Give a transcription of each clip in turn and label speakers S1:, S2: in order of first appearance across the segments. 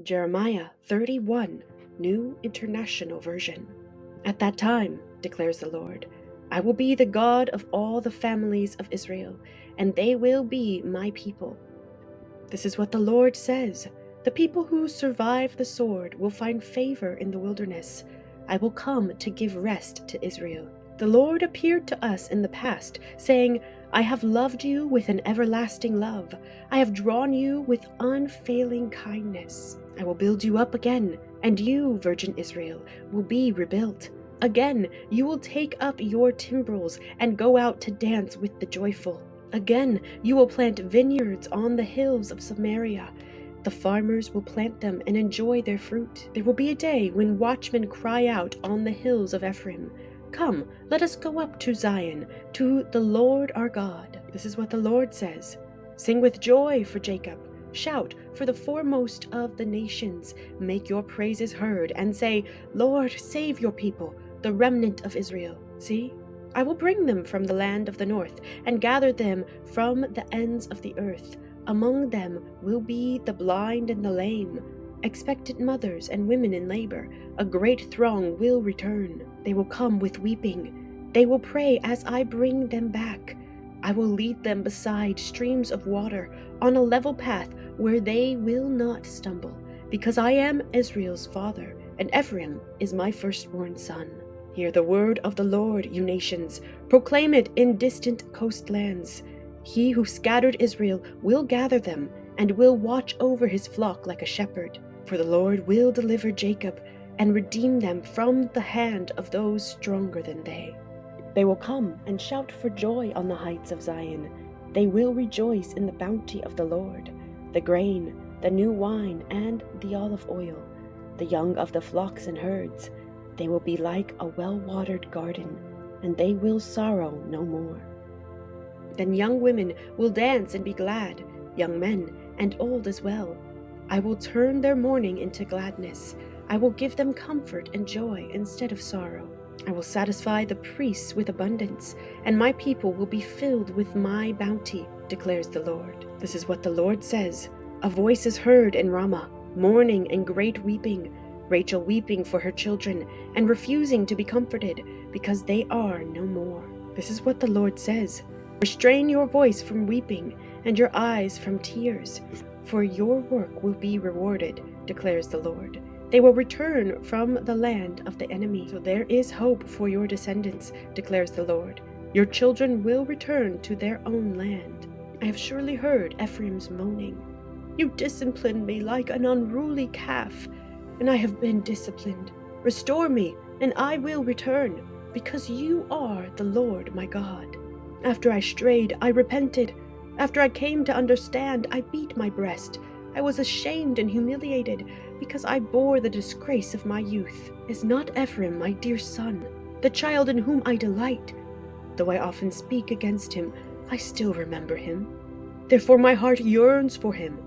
S1: Jeremiah 31, New International Version. At that time, declares the Lord, I will be the God of all the families of Israel, and they will be my people. This is what the Lord says. The people who survive the sword will find favor in the wilderness. I will come to give rest to Israel. The Lord appeared to us in the past, saying, I have loved you with an everlasting love. I have drawn you with unfailing kindness. I will build you up again, and you, Virgin Israel, will be rebuilt. Again, you will take up your timbrels and go out to dance with the joyful. Again, you will plant vineyards on the hills of Samaria. The farmers will plant them and enjoy their fruit. There will be a day when watchmen cry out on the hills of Ephraim, Come, let us go up to Zion, to the Lord our God. This is what the Lord says. Sing with joy for Jacob. Shout for the foremost of the nations. Make your praises heard and say, Lord, save your people, the remnant of Israel. See, I will bring them from the land of the north and gather them from the ends of the earth. Among them will be the blind and the lame, expectant mothers and women in labor. A great throng will return. They will come with weeping. They will pray as I bring them back. I will lead them beside streams of water on a level path where they will not stumble, because I am Israel's father, and Ephraim is my firstborn son. Hear the word of the Lord, you nations. Proclaim it in distant coastlands. He who scattered Israel will gather them and will watch over his flock like a shepherd. For the Lord will deliver Jacob and redeem them from the hand of those stronger than they. They will come and shout for joy on the heights of Zion. They will rejoice in the bounty of the Lord, the grain, the new wine, and the olive oil, the young of the flocks and herds. They will be like a well-watered garden, and they will sorrow no more. Then young women will dance and be glad, young men and old as well. I will turn their mourning into gladness. I will give them comfort and joy instead of sorrow. I will satisfy the priests with abundance, and my people will be filled with my bounty, declares the Lord. This is what the Lord says. A voice is heard in Ramah, mourning and great weeping, Rachel weeping for her children and refusing to be comforted because they are no more. This is what the Lord says. Restrain your voice from weeping and your eyes from tears, for your work will be rewarded, declares the Lord. They will return from the land of the enemy. So there is hope for your descendants, declares the Lord. Your children will return to their own land. I have surely heard Ephraim's moaning. You disciplined me like an unruly calf, and I have been disciplined. Restore me, and I will return, because you are the Lord my God. After I strayed, I repented. After I came to understand, I beat my breast. I was ashamed and humiliated, because I bore the disgrace of my youth. Is not Ephraim my dear son, the child in whom I delight? Though I often speak against him, I still remember him. Therefore my heart yearns for him.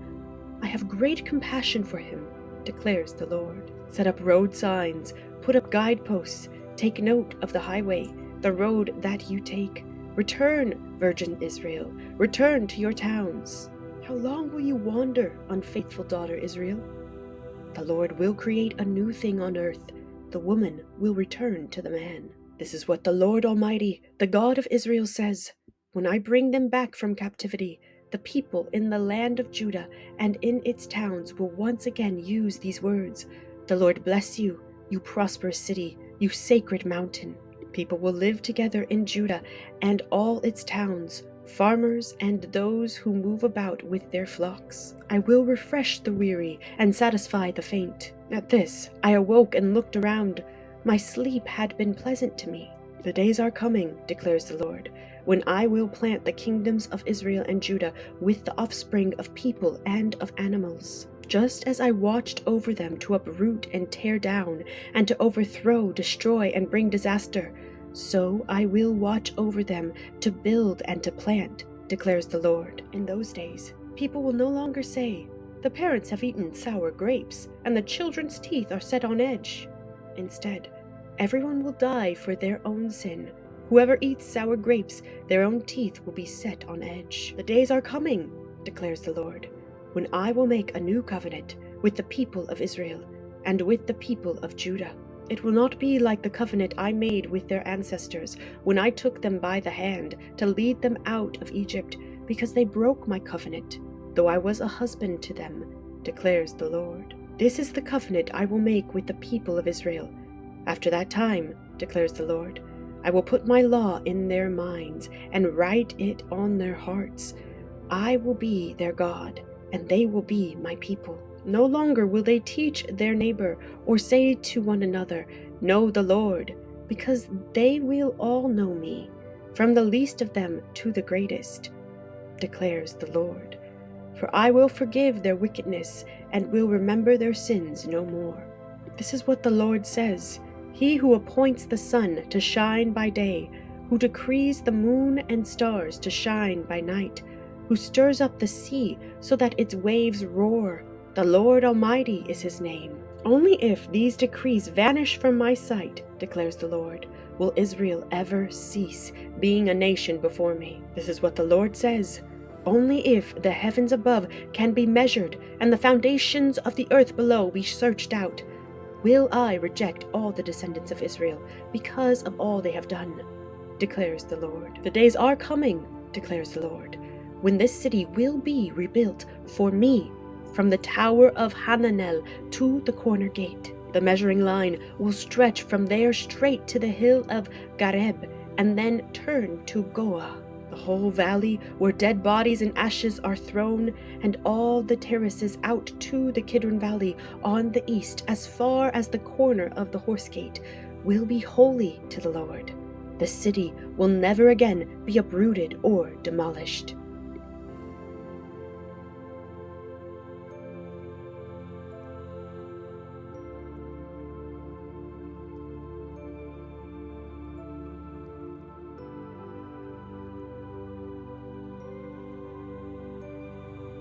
S1: I have great compassion for him, declares the Lord. Set up road signs, put up guideposts, take note of the highway, the road that you take. Return, Virgin Israel, return to your towns. How long will you wander, unfaithful daughter Israel? The Lord will create a new thing on earth. The woman will return to the man. This is what the Lord Almighty, the God of Israel, says. When I bring them back from captivity, the people in the land of Judah and in its towns will once again use these words. The Lord bless you, you prosperous city, you sacred mountain. People will live together in Judah and all its towns, farmers and those who move about with their flocks. I will refresh the weary and satisfy the faint. At this, I awoke and looked around. My sleep had been pleasant to me. The days are coming, declares the Lord, when I will plant the kingdoms of Israel and Judah with the offspring of people and of animals. Just as I watched over them to uproot and tear down, and to overthrow, destroy, and bring disaster, so I will watch over them to build and to plant, declares the Lord. In those days, people will no longer say, the parents have eaten sour grapes, and the children's teeth are set on edge. Instead, everyone will die for their own sin. Whoever eats sour grapes, their own teeth will be set on edge. The days are coming, declares the Lord, when I will make a new covenant with the people of Israel and with the people of Judah. It will not be like the covenant I made with their ancestors when I took them by the hand to lead them out of Egypt, because they broke my covenant, though I was a husband to them, declares the Lord. This is the covenant I will make with the people of Israel. After that time, declares the Lord, I will put my law in their minds and write it on their hearts. I will be their God, and they will be my people. No longer will they teach their neighbor or say to one another, Know the Lord, because they will all know me, from the least of them to the greatest, declares the Lord. For I will forgive their wickedness and will remember their sins no more. This is what the Lord says, He who appoints the sun to shine by day, who decrees the moon and stars to shine by night, who stirs up the sea so that its waves roar. The Lord Almighty is His name. Only if these decrees vanish from my sight, declares the Lord, will Israel ever cease being a nation before me. This is what the Lord says. Only if the heavens above can be measured and the foundations of the earth below be searched out, will I reject all the descendants of Israel because of all they have done, declares the Lord. The days are coming, declares the Lord, when this city will be rebuilt for me, from the tower of Hananel to the corner gate. The measuring line will stretch from there straight to the hill of Gareb, and then turn to Goah. The whole valley where dead bodies and ashes are thrown, and all the terraces out to the Kidron Valley on the east, as far as the corner of the Horse Gate, will be holy to the Lord. The city will never again be uprooted or demolished.